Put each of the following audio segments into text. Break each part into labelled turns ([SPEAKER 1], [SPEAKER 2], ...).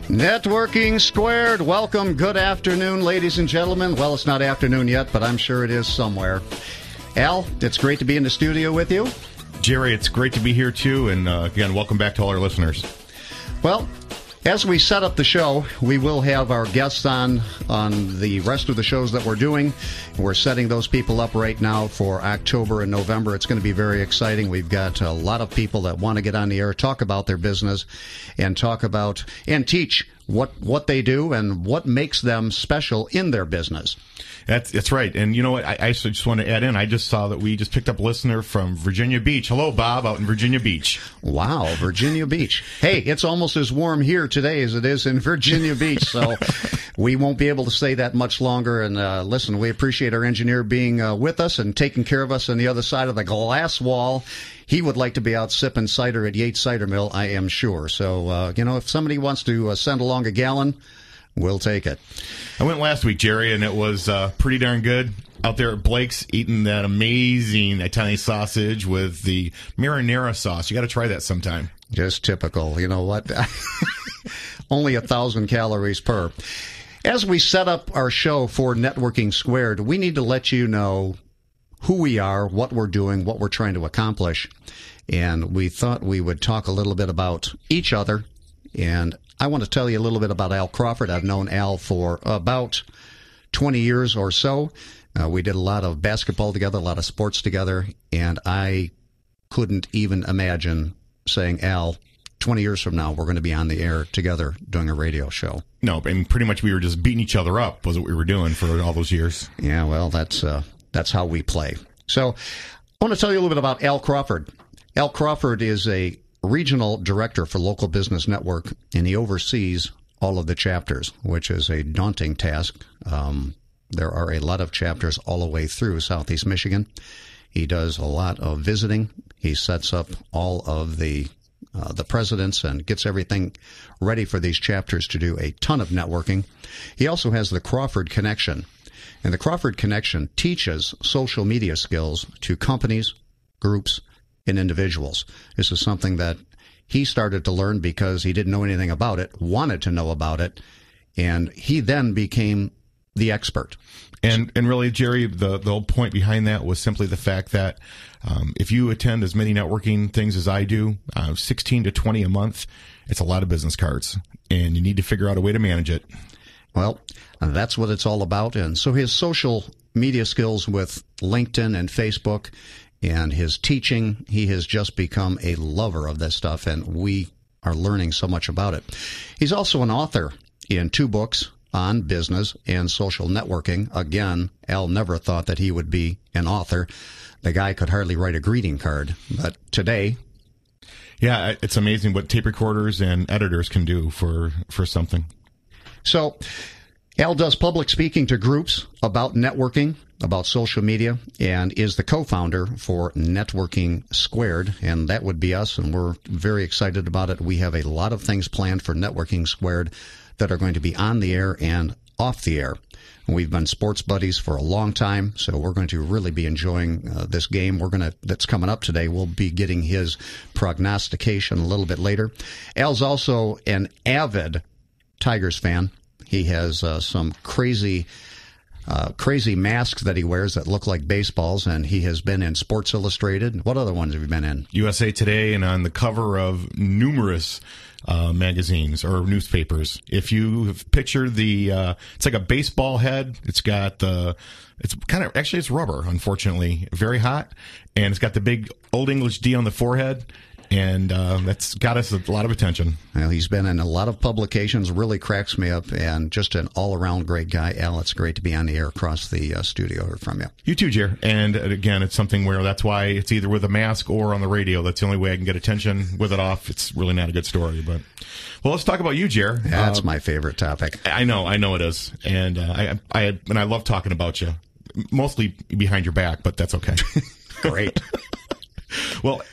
[SPEAKER 1] Networking Squared. Welcome. Good afternoon, ladies and gentlemen. Well, it's not afternoon yet, but I'm sure it is somewhere. Al, it's great to be in the studio with you.
[SPEAKER 2] Jerry, it's great to be here, too. And again, welcome back to all our listeners.
[SPEAKER 1] Well, as we set up the show, we will have our guests on the rest of the shows that we're doing. We're setting those people up right now for October and November. It's going to be very exciting. We've got a lot of people that want to get on the air, talk about their business, and talk about and teach what they do and what makes them special in their business.
[SPEAKER 2] That's right. And you know what? I just want to add in, I just saw that we just picked up a listener from Virginia Beach. Hello, Bob, out in Virginia Beach.
[SPEAKER 1] Wow, Virginia Beach. Hey, it's almost as warm here today as it is in Virginia Beach, so we won't be able to stay that much longer. And listen, we appreciate our engineer being with us and taking care of us on the other side of the glass wall. He would like to be out sipping cider at Yates Cider Mill, I am sure. So, if somebody wants to send along a gallon, we'll take it.
[SPEAKER 2] I went last week, Jerry, and it was pretty darn good. Out there at Blake's, eating that amazing Italian sausage with the marinara sauce. You got to try that sometime.
[SPEAKER 1] Just typical. You know what? Only 1,000 calories per. As we set up our show for Networking Squared, we need to let you know who we are, what we're doing, what we're trying to accomplish. And we thought we would talk a little bit about each other. And I want to tell you a little bit about Al Crawford. I've known Al for about 20 years or so. We did a lot of basketball together, a lot of sports together, and I couldn't even imagine saying, Al, 20 years from now, we're going to be on the air together doing a radio show.
[SPEAKER 2] No, and pretty much we were just beating each other up was what we were doing for all those years.
[SPEAKER 1] Yeah, well, that's how we play. So I want to tell you a little bit about Al Crawford. Al Crawford is a regional director for Local Business Network, and he oversees all of the chapters, which is a daunting task. There are a lot of chapters all the way through Southeast Michigan. He does a lot of visiting. He sets up all of the presidents and gets everything ready for these chapters to do a ton of networking. He also has the Crawford Connection. And the Crawford Connection teaches social media skills to companies, groups, and individuals. This is something that he started to learn because he didn't know anything about it, wanted to know about it, and he then became the expert.
[SPEAKER 2] And really, Jerry, the whole point behind that was simply the fact that if you attend as many networking things as I do, 16 to 20 a month, it's a lot of business cards, and you need to figure out a way to manage it.
[SPEAKER 1] Well, that's what it's all about. And so his social media skills with LinkedIn and Facebook and his teaching, he has just become a lover of this stuff, and we are learning so much about it. He's also an author in 2 books on business and social networking. Again, Al never thought that he would be an author. The guy could hardly write a greeting card, but today...
[SPEAKER 2] Yeah, it's amazing what tape recorders and editors can do for something.
[SPEAKER 1] So, Al does public speaking to groups about networking, about social media, and is the co-founder for Networking Squared, and that would be us, and we're very excited about it. We have a lot of things planned for Networking Squared that are going to be on the air and off the air. We've been sports buddies for a long time, so we're going to really be enjoying this game. That's coming up today. We'll be getting his prognostication a little bit later. Al's also an avid Tigers fan. He has some crazy masks that he wears that look like baseballs, and he has been in Sports Illustrated. What other ones have you been in?
[SPEAKER 2] USA Today, and on the cover of numerous magazines or newspapers. If you have pictured it's like a baseball head. It's got it's rubber, unfortunately, very hot, and it's got the big Old English D on the forehead. And that's got us a lot of attention.
[SPEAKER 1] Well, he's been in a lot of publications, really cracks me up, and just an all-around great guy. Al, it's great to be on the air across the studio here from you.
[SPEAKER 2] You too, Jer. And again, it's something where that's why it's either with a mask or on the radio. That's the only way I can get attention. With it off, it's really not a good story. But well, let's talk about you, Jer.
[SPEAKER 1] That's my favorite topic.
[SPEAKER 2] I know it is. And I love talking about you, mostly behind your back, but that's okay.
[SPEAKER 1] Great.
[SPEAKER 2] Well,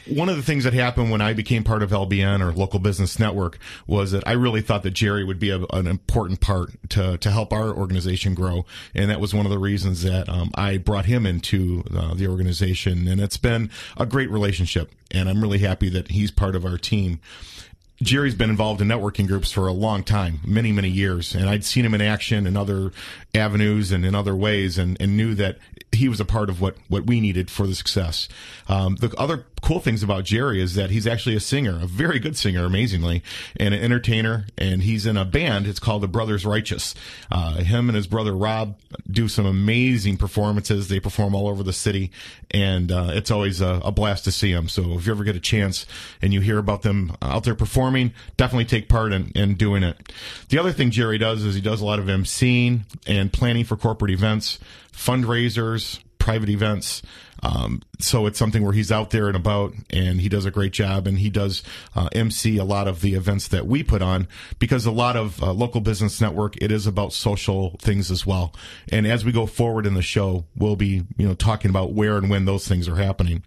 [SPEAKER 2] one of the things that happened when I became part of LBN, or Local Business Network, was that I really thought that Jerry would be an important part to help our organization grow. And that was one of the reasons that I brought him into the organization. And it's been a great relationship. And I'm really happy that he's part of our team. Jerry's been involved in networking groups for a long time, many, many years. And I'd seen him in action in other avenues and in other ways, and knew that he was a part of what we needed for the success. The other cool things about Jerry is that he's actually a singer, a very good singer, amazingly, and an entertainer. And he's in a band. It's called the Brothers Righteous. Him and his brother Rob do some amazing performances. They perform all over the city, and it's always a blast to see them. So if you ever get a chance and you hear about them out there performing, definitely take part in doing it. The other thing Jerry does is he does a lot of emceeing and planning for corporate events, fundraisers, private events. So it's something where he's out there and about, and he does a great job, and he does MC a lot of the events that we put on, because a lot of Local Business Network, it is about social things as well. And as we go forward in the show, we'll be talking about where and when those things are happening.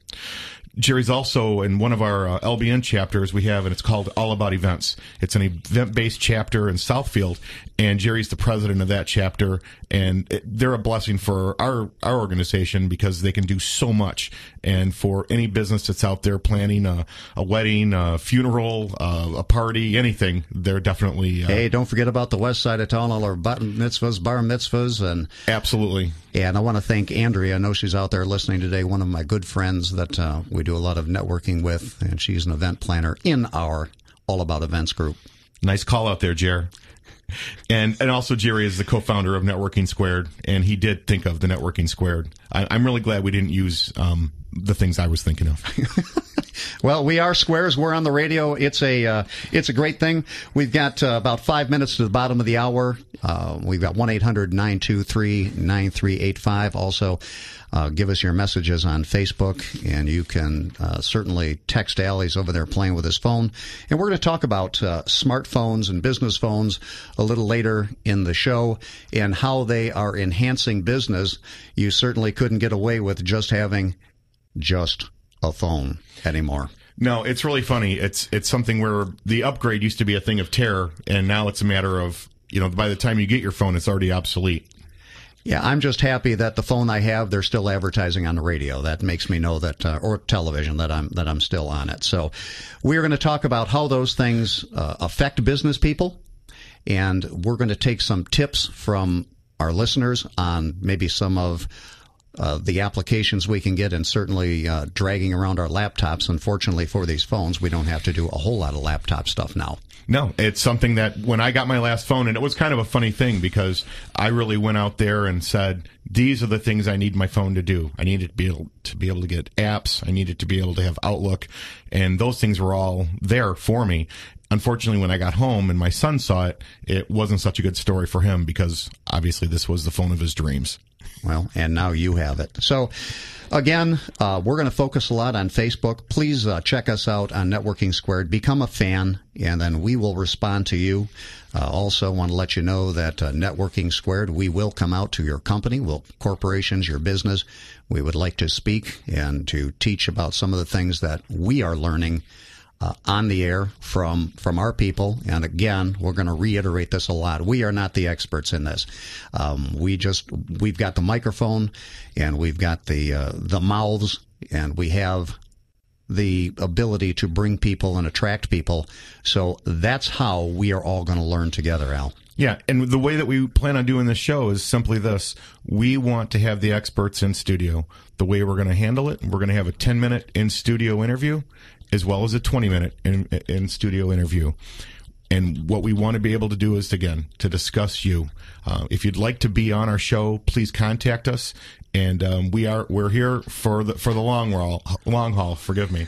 [SPEAKER 2] Jerry's also in one of our LBN chapters we have, and it's called All About Events. It's an event-based chapter in Southfield, and Jerry's the president of that chapter, and they're a blessing for our organization, because they can do so much. And for any business that's out there planning a wedding, a funeral, a party, anything, they're definitely...
[SPEAKER 1] hey, don't forget about the west side of town, all our bat mitzvahs, bar mitzvahs. And
[SPEAKER 2] absolutely.
[SPEAKER 1] And I want to thank Andrea. I know she's out there listening today, one of my good friends that we do a lot of networking with, and she's an event planner in our All About Events group. Nice
[SPEAKER 2] call out there, Jer. And also Jerry is the co-founder of Networking Squared, and he did think of the Networking Squared. I'm really glad we didn't use the things I was thinking of.
[SPEAKER 1] Well, we are Squares. We're on the radio. It's a great thing. We've got about 5 minutes to the bottom of the hour. We've got 1-800-923-9385. Also, give us your messages on Facebook, and you can certainly text Allie's over there playing with his phone. And we're going to talk about smartphones and business phones a little later in the show, and how they are enhancing business. You certainly couldn't get away with just having just a phone anymore.
[SPEAKER 2] No, it's really funny. It's something where the upgrade used to be a thing of terror, and now it's a matter of, by the time you get your phone, it's already obsolete.
[SPEAKER 1] Yeah, I'm just happy that the phone I have, they're still advertising on the radio. That makes me know that, or television, that I'm still on it. So we're going to talk about how those things affect business people, and we're going to take some tips from our listeners on maybe some of the applications we can get, and certainly dragging around our laptops. Unfortunately for these phones, we don't have to do a whole lot of laptop stuff now.
[SPEAKER 2] No, it's something that when I got my last phone, and it was kind of a funny thing, because I really went out there and said, these are the things I need my phone to do. I need it to be able to get apps. I need it to be able to have Outlook, and those things were all there for me. Unfortunately, when I got home and my son saw it, it wasn't such a good story for him, because obviously this was the phone of his dreams.
[SPEAKER 1] Well, and now you have it. So, again, we're going to focus a lot on Facebook. Please check us out on Networking Squared. Become a fan, and then we will respond to you. Also, want to let you know that Networking Squared, we will come out to your company, corporations, your business. We would like to speak and to teach about some of the things that we are learning on the air from our people. And again, we're going to reiterate this a lot. We are not the experts in this. We've got the microphone, and we've got the mouths, and we have the ability to bring people and attract people. So that's how we are all going to learn together, Al.
[SPEAKER 2] Yeah, and the way that we plan on doing this show is simply this. We want to have the experts in studio. The way we're going to handle it, we're going to have a 10-minute in-studio interview, as well as a 20-minute in-studio interview. And what we want to be able to do is, again, to discuss you. If you'd like to be on our show, please contact us. And we're here for the long haul. Forgive me.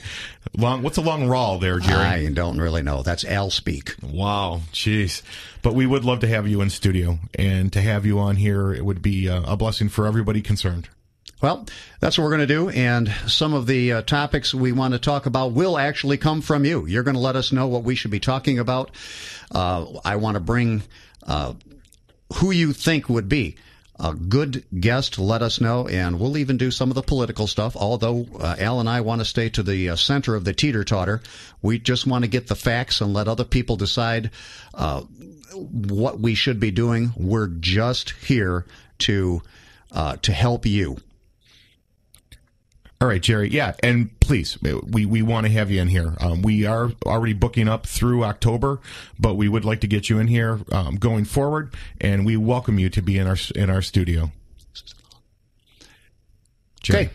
[SPEAKER 2] What's a long haul there, Jerry?
[SPEAKER 1] I don't really know. That's Al speak.
[SPEAKER 2] Wow, jeez. But we would love to have you in studio, and to have you on here, it would be a blessing for everybody concerned.
[SPEAKER 1] Well, that's what we're going to do, and some of the topics we want to talk about will actually come from you. You're going to let us know what we should be talking about. I want to bring who you think would be a good guest, let us know, and we'll even do some of the political stuff, although Al and I want to stay to the center of the teeter-totter. We just want to get the facts and let other people decide what we should be doing. We're just here to help you.
[SPEAKER 2] All right, Jerry. Yeah, and please, we want to have you in here. We are already booking up through October, but we would like to get you in here going forward, and we welcome you to be in our studio. Jerry.
[SPEAKER 1] Okay.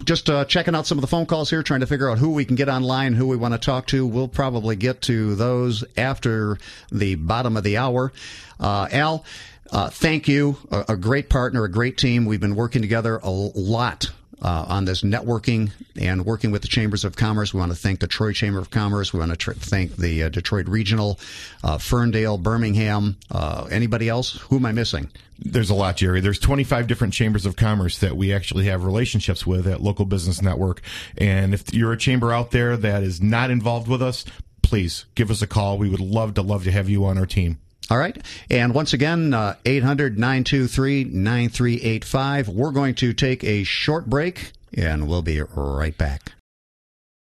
[SPEAKER 1] Just checking out some of the phone calls here, trying to figure out who we can get online, who we want to talk to. We'll probably get to those after the bottom of the hour. Al, thank you. A great partner, a great team. We've been working together a lot on this networking and working with the Chambers of Commerce. We want to thank the Troy Chamber of Commerce. We want to thank the Detroit Regional, Ferndale, Birmingham. Anybody else? Who am I missing?
[SPEAKER 2] There's a lot, Jerry. There's 25 different chambers of commerce that we actually have relationships with at Local Business Network. And if you're a chamber out there that is not involved with us, please give us a call. We would love to have you on our team.
[SPEAKER 1] All right. And once again, 800-923-9385. We're going to take a short break, and we'll be right back.